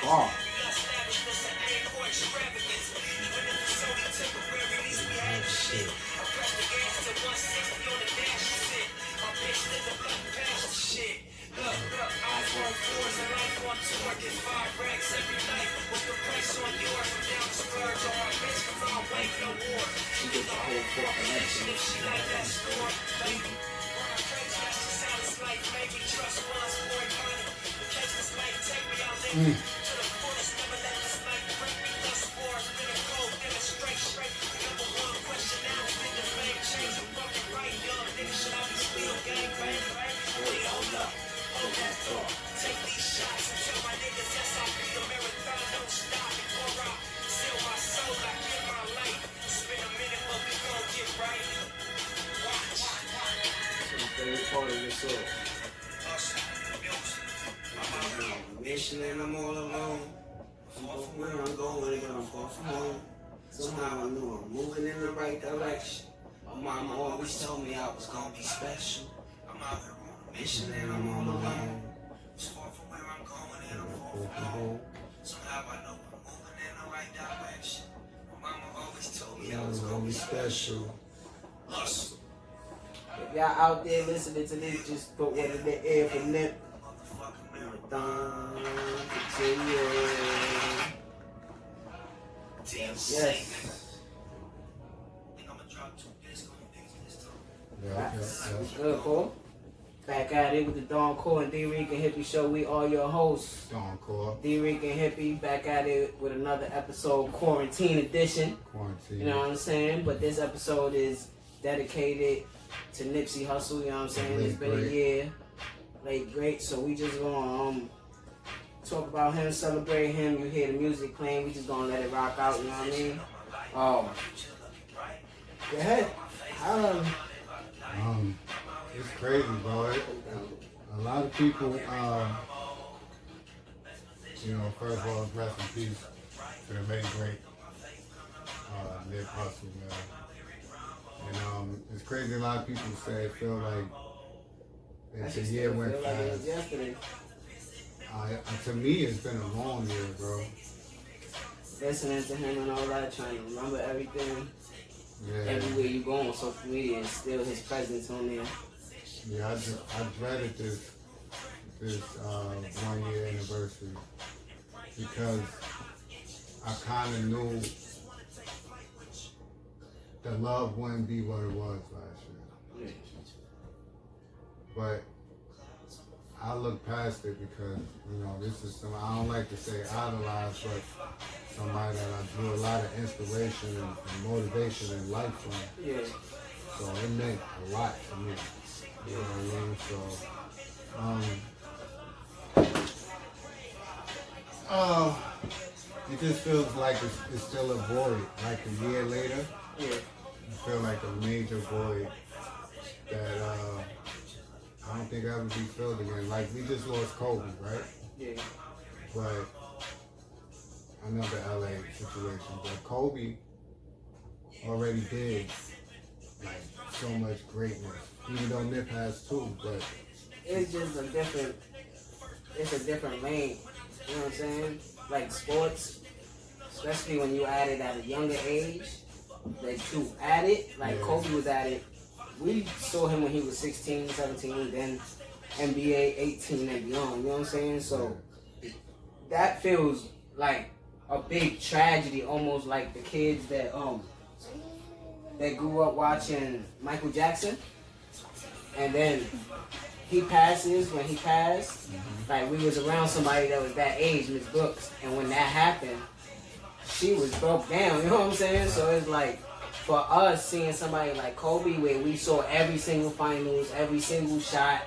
Wow. Mission and I'm all alone. Far from where I'm going, but I'm far from home. Somehow I knew I'm moving in the right direction. My mama always told me I was gonna be special. I'm out here on a mission and I'm all alone. It's far from where I'm going and I'm far from home. Somehow I know I'm moving in the right direction. My mama always told me I was gonna be special. Hustle. If y'all out there listening to this, just put one in the air for Nip. Yes. What's good, Cole? Back at it with the Dawn Core and Dricanhippie show. We are your hosts. Dawn Core. Dricanhippie back at it with another episode, Quarantine Edition. Quarantine. You know what I'm saying? But this episode is dedicated to Nipsey Hussle. You know what I'm saying? It's been a year. Late great. So we just gonna talk about him, celebrate him. You hear the music playing, we just gonna let it rock out, you know what I mean? Go ahead. It's crazy, bro. A lot of people, first of all, rest in peace to the late great Nip Hussle, man. And it's crazy. A lot of people feel like the year went fast. Yesterday. To me, it's been a long year, bro. Listening to him and all that, trying to remember everything. Yeah. Everywhere you go on social media, and still his presence on there. Yeah, I dreaded this 1 year anniversary because I kind of knew the love wouldn't be what it was last year. But I look past it because, this is somebody, I don't like to say idolize, but somebody that I drew a lot of inspiration and motivation in life from. Yeah. So it meant a lot to me. You know what I mean? So, it just feels like it's still a void. Like a year later, Yeah. I feel like a major void that I don't think ever be filled again. Like, we just lost Kobe, right? Yeah. But another LA situation. But Kobe already did like so much greatness. Even though Nip has too, but it's just a different lane. You know what I'm saying? Like sports, especially when you add it at a younger age, like to add it, like Kobe was at it. We saw him when he was 16, 17, then NBA 18 and beyond, you know what I'm saying? So that feels like a big tragedy, almost like the kids that grew up watching Michael Jackson and then he passes, when he passed, like we was around somebody that was that age, Miss Brooks, and when that happened, she was broke down, you know what I'm saying? So it's like, for us, seeing somebody like Kobe, where we saw every single finals, every single shot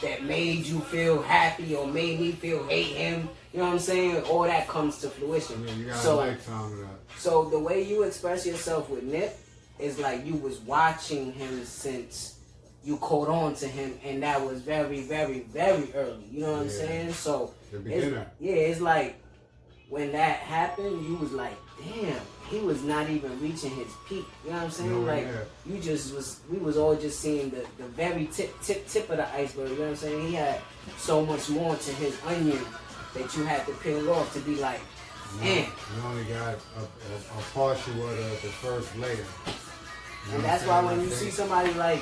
that made you feel happy or made me feel hate him, you know what I'm saying? All that comes to fruition. Yeah, you got So, a lifetime of that. so the way you express yourself with Nip is like you was watching him since you caught on to him, and that was very, very, very early. You know what I'm saying? So The beginner. it's like when that happened, you was like, damn, he was not even reaching his peak. You know what I'm saying? No, like yeah. you just was, we was all just seeing the very tip of the iceberg. You know what I'm saying? He had so much more to his onion that you had to peel off to be like, man. You only got a partial of the first layer. You know And what that's I'm why saying? when I you think- see somebody like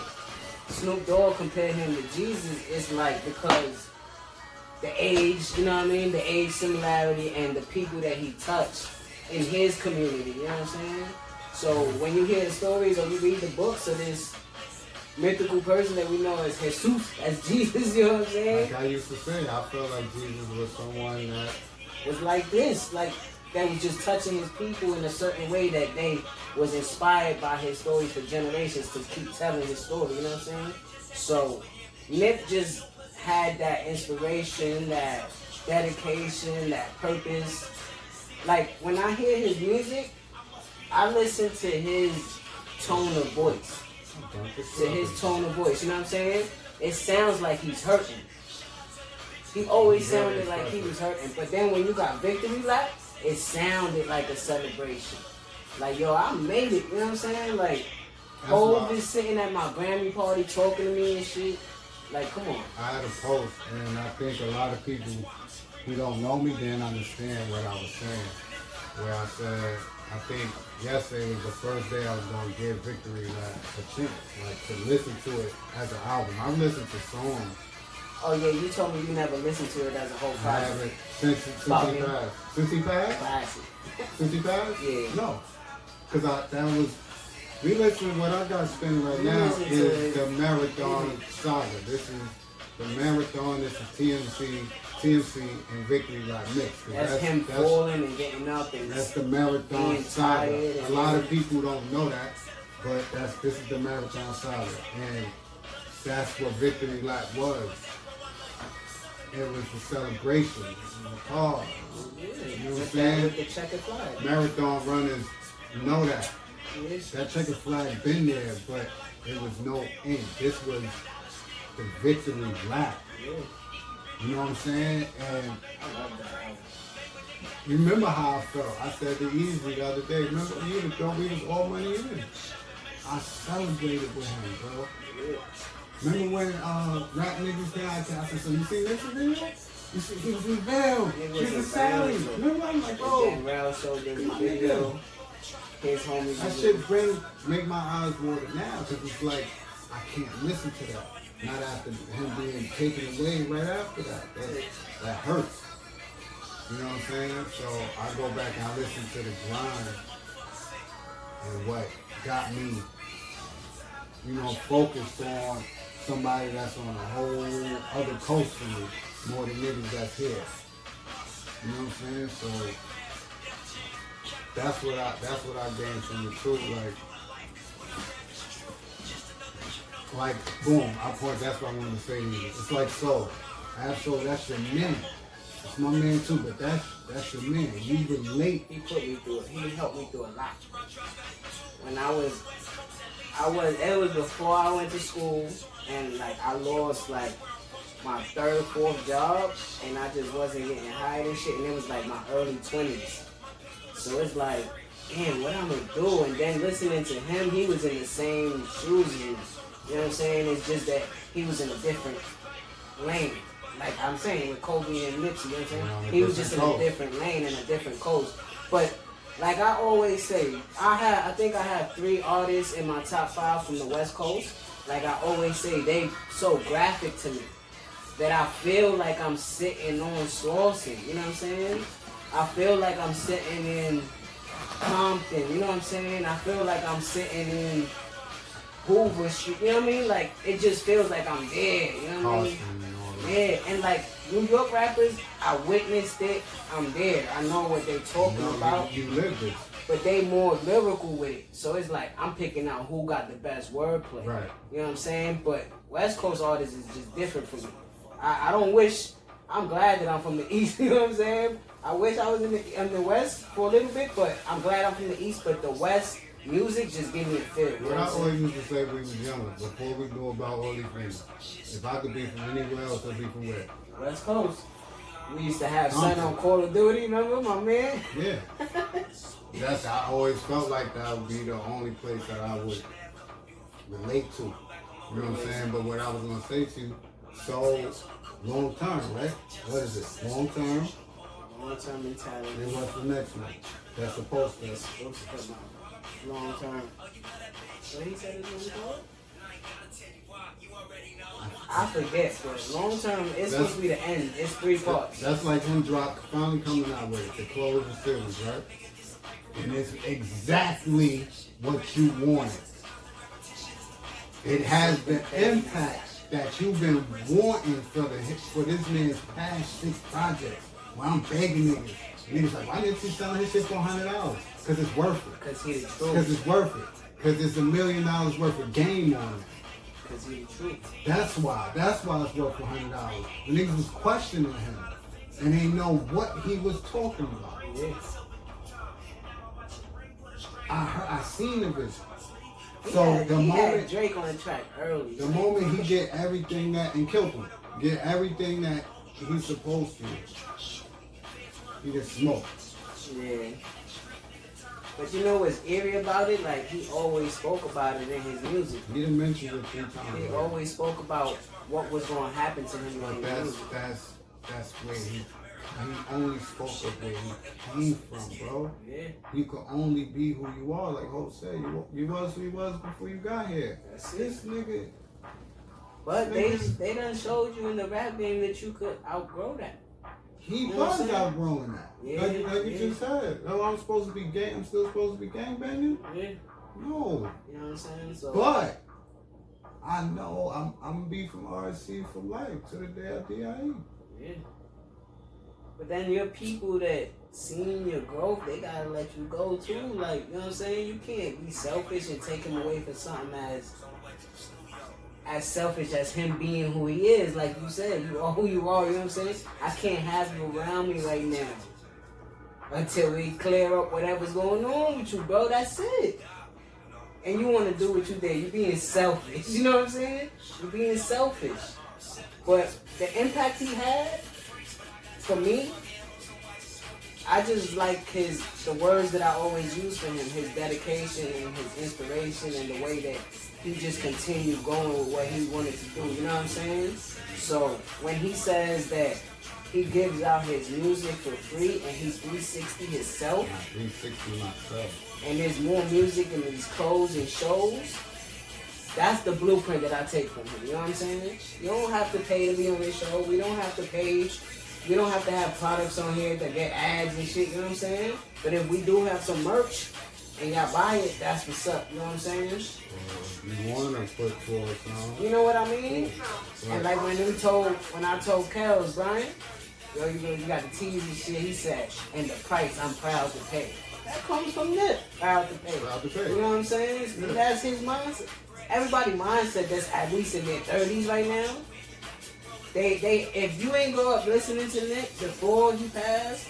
Snoop Dogg compare him to Jesus, it's like because the age, you know what I mean? The age similarity and the people that he touched in his community, you know what I'm saying? So when you hear the stories or you read the books of this mythical person that we know as Jesus, as Jesus, you know what I'm saying? Like I used to say, I felt like Jesus was someone that Was like this, like that was just touching his people in a certain way that they was inspired by his stories for generations to keep telling his story, you know what I'm saying? So Nip just had that inspiration, that dedication, that purpose. Like when I hear his music, I listen to his tone of voice. To his tone of voice, you know what I'm saying? It sounds like he's hurting. He always sounded like he was hurting. But then when you got Victory Lap, it sounded like a celebration. Like, yo, I made it, you know what I'm saying? Like, Hov is sitting at my Grammy party talking to me and shit. Like, come on. I had a post, and I think a lot of people who don't know me didn't understand what I was saying. Where I said, I think yesterday was the first day I was going to give Victory Lap a chance, like to listen to it as an album. I've listened to songs. Oh, yeah, you told me you never listened to it as a whole I project. haven't since he passed. Since he passed? Classic. Since he passed? Yeah. No. Because that was, we listen, what I got spinning right We now listen to is the Marathon Saga. This is the Marathon, this is TMC and Victory Lap mix. That's him falling and getting up and that's the Marathon being Saga. tired A and lot of people don't know that, but this is the Marathon Saga. And that's what Victory Lap was. It was a celebration. It was hard. You know what I'm saying? With the checkered flag. Marathon runners know that. Yes. That checkered flag been there, but there was no end. This was the Victory Lap. Yeah. You know what I'm saying? And I love that album. you remember how I felt. I said to Easy the other day, remember the year ago we was all money in. I celebrated with him, bro. Yeah. Remember when rap niggas died? I said, so you see this video? You see, he was in Bell. He He was was in in Sally. Bell. Remember? I'm like, And bro. then Ralph showed this Come on, video. His homies. That was- shit make my eyes water now because it's like I can't listen to that. Not after him being taken away right after that. That hurts. You know what I'm saying? So I go back and I listen to the grind and what got me, you know, focused on somebody that's on a whole other coast from me more than niggas that's here. You know what I'm saying? So that's what I gained from the truth. Like boom, that's what I wanted to say to you. It's like Soul. I have Soul, that's your man. It's my man too, but that's your man. You relate. He put me through it. He helped me through a lot. When it was before I went to school, and like I lost like my third, fourth job, and I just wasn't getting hired and shit, and it was like my early 20s. So it's like, damn, what I'm gonna do? And then listening to him, he was in the same shoes as me. You know what I'm saying? It's just that he was in a different lane. Like I'm saying with Kobe and Nipsey, you know what I'm saying? He was just in a different lane and a different coast. But like I always say, I think I have 3 artists in my top 5 from the West Coast. Like I always say, they so graphic to me that I feel like I'm sitting on Slauson, you know what I'm saying? I feel like I'm sitting in Compton, you know what I'm saying? I feel like I'm sitting in Hoover Street, you know what I mean? Like, it just feels like I'm there, you know what I mean? Carson and all that. Yeah, and like New York rappers, I witnessed it, I'm there. I know what they talking You know, about, you live this. but they more lyrical with it. So it's like, I'm picking out who got the best wordplay. Right. You know what I'm saying? But West Coast artists is just different for me. I don't wish, I'm glad that I'm from the East, you know what I'm saying? I wish I was in the West for a little bit, but I'm glad I'm from the East, but the West music just give me a feel. You know What I what I'm saying? always used to say when we was younger, before we knew about all these things, if I could be from anywhere else, I'd be from where? West Coast. We used to have Son on Call of Duty, remember my man? Yeah. I always felt like that would be the only place that I would relate to. You know what I'm saying? But what I was gonna say to you, so long term, right? What is it? Long term? Long term mentality. Then what's the next one? That's supposed to. Long term. So he said it was long? I forget, but long term, it's supposed to be the end. It's 3 parts. That's like him finally coming out with it to close the series, right? And it's exactly what you wanted. It has the impact that you've been wanting for this man's past 6 projects. Well, I'm begging niggas. Niggas like, why didn't you sell his shit for $100? Because it's worth it. Because he the truth. Because it's worth it. Because it's $1 million worth of game on it. Because he the truth. That's why it's worth $100. The niggas was questioning him. And they know what he was talking about. Yeah. I seen the vision. He So had, the he moment had Drake on the track early. the moment he get everything that and killed him, get everything that he's supposed to, he just smoked. Yeah. But you know what's eerie about it? Like, he always spoke about it in his music. He didn't mention it 3 times. He right? always spoke about what was going to happen to him in But his music. that's where he only spoke of where he came from, bro. Yeah. You can only be who you are, like Hope said. You was who you was before you got here. That's it. This nigga. But they done showed you in the rap game that you could outgrow that. He You know what I'm was saying? outgrowing that. Yeah, like you yeah. just said. Oh, I'm supposed to be gang. I'm still supposed to be gang banging? Yeah. No. You know what I'm saying? So, But I know I'm gonna be from RSC for life to the day I die. yeah. But then your people that seen your growth, they gotta let you go too. Like, you know what I'm saying? You can't be selfish and take him away for something as selfish as him being who he is. Like you said, you are who you are, you know what I'm saying? I can't have you around me right now until we clear up whatever's going on with you, bro. That's it. And you want to do what you did. You're being selfish. You know what I'm saying? You're being selfish. But the impact he had, for me, I just like the words that I always use for him, his dedication and his inspiration and the way that he just continued going with what he wanted to do. You know what I'm saying? So when he says that he gives out his music for free and he's 360 himself, 360 myself. and there's more music in his clothes and shows, that's the blueprint that I take from him. You know what I'm saying? You don't have to pay to be on this show. We don't have to pay. We don't have to have products on here to get ads and shit. You know what I'm saying? But if we do have some merch and y'all buy it, that's what's up. You know what I'm saying? You want to put forth now. You know what I mean? And like when I told Kels, Brian, yo, you got the teas and shit, he said, and the price I'm proud to pay. That comes from Nip. Proud to pay. Proud to pay. You know what I'm saying? That's his mindset. Everybody mindset that's at least in their 30s right now. They if you ain't grow up listening to Nip before he passed,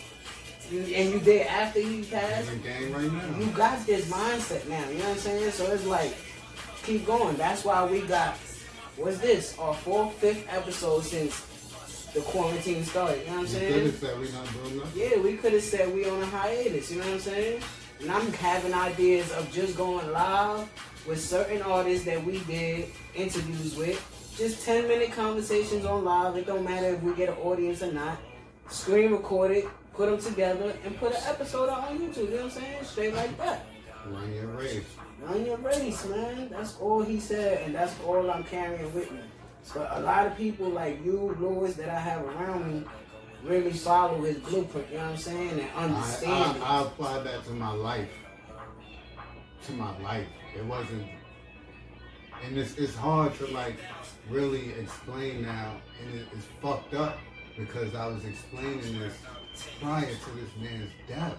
and you did after he passed, in the game right now. you got this mindset now. You know what I'm saying? So it's like, keep going. That's why we got, what's this? Our 4th, 5th episode since the quarantine started. You know what I'm You saying? could have said we not doing nothing. Yeah, we could have said we on a hiatus. You know what I'm saying? And I'm having ideas of just going live with certain artists that we did interviews with. Just 10-minute conversations on live. It don't matter if we get an audience or not. Screen record it, put them together, and put an episode out on YouTube. You know what I'm saying? Straight like that. Run your race. Run your race, man. That's all he said, and that's all I'm carrying with me. But a lot of people like you, Louis, that I have around me, really follow his blueprint, you know what I'm saying, and understand it. I applied that to my life. To my life. It wasn't And it's hard to like really explain now, and it's fucked up because I was explaining this prior to this man's death.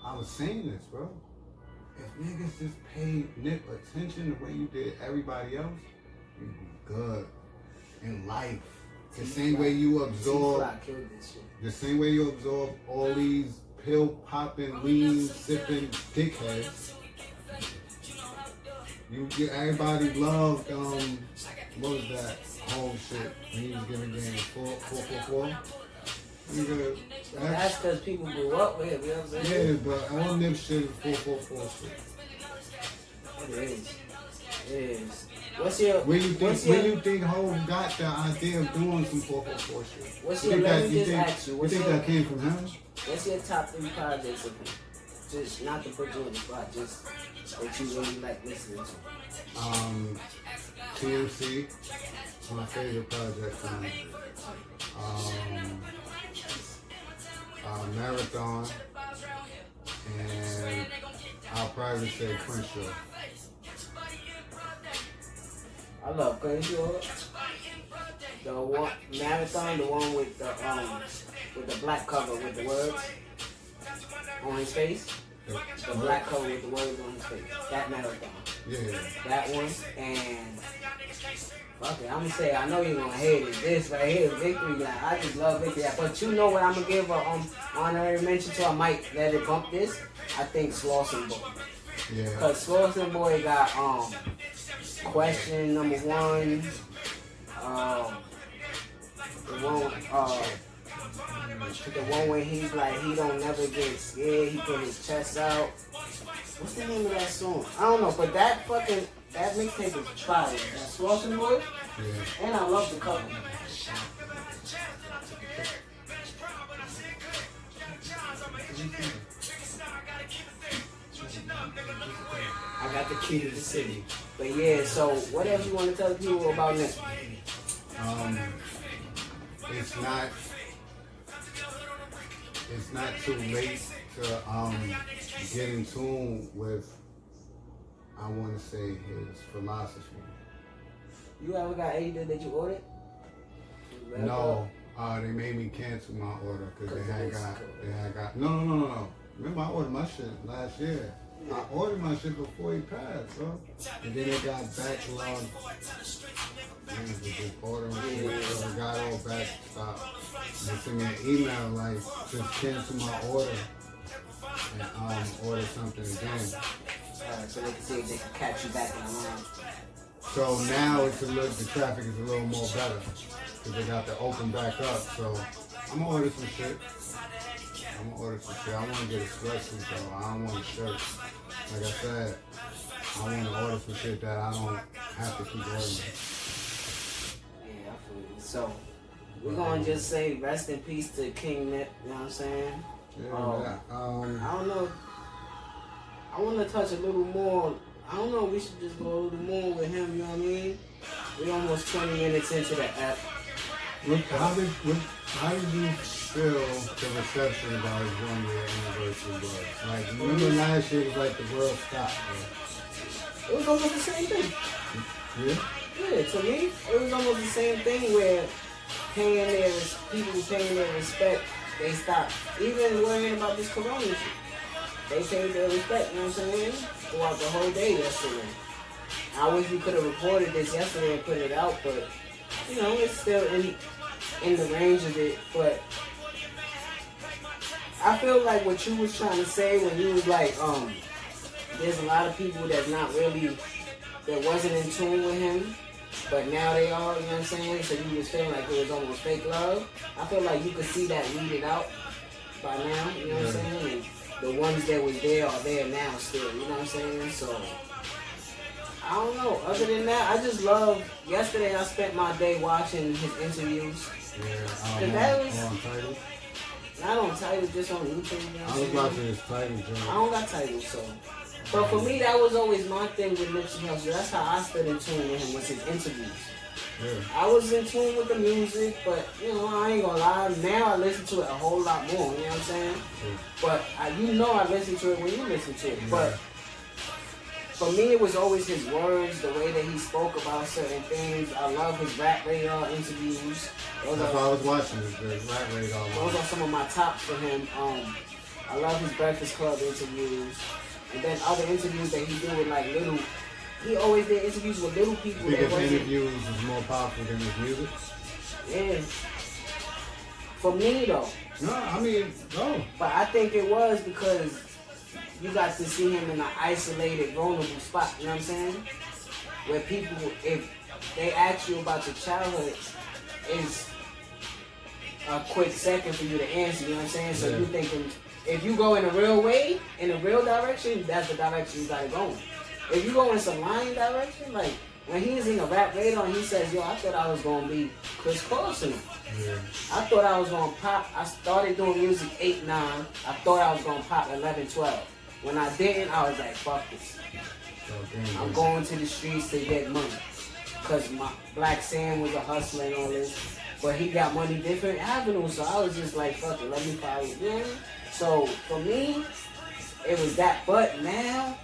I was saying this, bro. If niggas just paid Nip attention the way you did everybody else, you'd be good in life. The same way you absorb, the same way you absorb all these pill popping, weed sipping dickheads. You get everybody loved. What was that whole shit? When he was giving game 444. That's because people grew up with it. You know what I'm saying? Yeah, but all Nip shit is 444 shit. It is. It is. What's your? When you think Hov got the idea of doing some 444 shit? What's your? Let me just ask you. You think that came from him? What's your top 3 projects of him? Just not to put you in the spot, just that you really like listening to. TMC, my favorite project from Marathon, and I'll probably say Crenshaw. I love Crenshaw. The one Marathon, the one with the black cover with the words on his face. The black cover with the words on his face. That Marathon. Yeah. That one. And fuck it, I'm gonna say, I know you're gonna hate it. This right here, Victory Lap. I just love Victory Lap. But you know what I'm gonna give a honorary mention to? I might let it bump this. I think Slauson Boy. Yeah. Cause Slauson Boy got question number 1. The one where he's like, he don't never get scared, he put his chest out. What's the name of that song? I don't know, but that mixtape is fire. That Slauson Boy. Yeah. And I love the cover. I got the key to the city. But yeah, so what else you want to tell people about Nip? It's not too late to get in tune with, I want to say, his philosophy. You ever got anything that you ordered? No, they made me cancel my order because they had got. No. Remember, I ordered my shit last year. I ordered my shit before he passed, bro. And then it got backlogged. Just ordering shit, so I got all back stopped. They sent me an email like, just cancel my order and order something again. So they can see if they can catch you back in the line. So now the traffic is a little more better because they got to open back up. So I'm gonna order some shit. I want to get a sweatsuit though. I don't want a shirt. Like I said, I want to order some shit that I don't have to keep ordering. Yeah, I feel you. So we're gonna just say rest in peace to King Nip. You know what I'm saying? Yeah. I don't know. I want to touch a little more. I don't know. We should just go a little more with him. You know what I mean? We almost 20 minutes into the app. How did you feel the reception about his 1-year anniversary was? Like, remember last year was like the world stopped, bro. It was almost the same thing. Yeah? Yeah, to me, it was almost the same thing where people paying their respect, they stopped even worrying about this corona shit. They paid their respect, you know what I'm saying? Throughout the whole day yesterday. I wish we could have reported this yesterday and put it out, but you know, it's still in the range of it. But I feel like what you was trying to say when you was like, there's a lot of people that's not really, that wasn't in tune with him, but now they are, you know what I'm saying? So you was feeling like it was almost fake love. I feel like you could see that weeded out by now, you know what I'm saying? And the ones that was there are there now still, you know what I'm saying? So I don't know. Other than that, I just love. Yesterday, I spent my day watching his interviews. Yeah, that was on Tidal. Not on Tidal, just on YouTube. You know I was watching his Tidal joint. I don't got Tidal, so. But for me, that was always my thing with Nipsey Hussle. That's how I stood in tune with him, was his interviews. Yeah. I was in tune with the music, but you know, I ain't gonna lie. Now I listen to it a whole lot more. You know what I'm saying? Yeah. But I listen to it when you listen to it. Yeah. But for me, it was always his words, the way that he spoke about certain things. I love his rap radar interviews. That's why I was watching this rap radar. Those are some of my tops for him. I love his Breakfast Club interviews. And then other interviews that he do with like little, he always did interviews with little people. You think his interviews is more powerful than his music? Yeah. For me though. No, I mean, no. But I think it was because you got to see him in an isolated, vulnerable spot, you know what I'm saying? Where people, if they ask you about your childhood, it's a quick second for you to answer, you know what I'm saying? So you thinking, if you go in a real way, in a real direction, that's the direction you gotta go in. If you go in some lying direction, like when he's in a rap radar and he says, yo, I thought I was gonna be Chris Carson. Yeah. I thought I was gonna pop. I started doing music 8, 9. I thought I was gonna pop 11, 12. When I didn't, I was like, fuck this. I'm going to the streets to get money. Because my Black Sam was a hustler and all this. But he got money different avenues. So I was just like, fuck it, let me follow him. So for me, it was that. But now,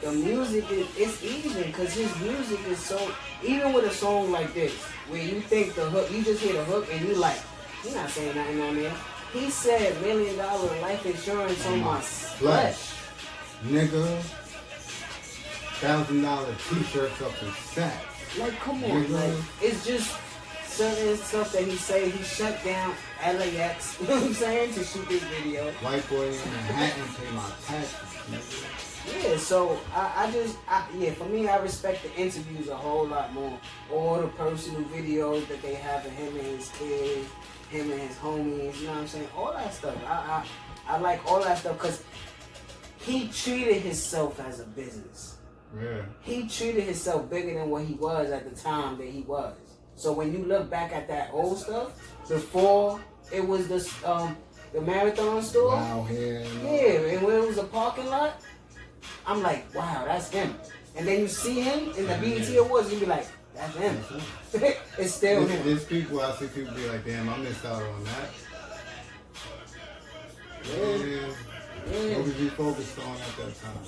the music, it's even. Because his music is so, even with a song like this, where you think the hook, you just hear the hook and you like, you're not saying nothing on there. He said $1 million life insurance on my flesh. Nigga, $1,000 t-shirts up in sacks. Like, come on, like, it's just certain stuff that he say. He shut down LAX, you know what I'm saying, to shoot this video. White boy in Manhattan pay my taxes, nigga. Yeah, so yeah, for me, I respect the interviews a whole lot more. All the personal videos that they have of him and his kids, him and his homies, you know what I'm saying? All that stuff. I like all that stuff because he treated himself as a business. Yeah. He treated himself bigger than what he was at the time that he was. So when you look back at that old stuff, before it was the marathon store, Wow, yeah, and when it was a parking lot, I'm like, wow, that's him. And then you see him in the BET Awards, you be like, that's him. It's still him. There's people, I see people be like, damn, I missed out on that. Yeah. What was you focused on at that time?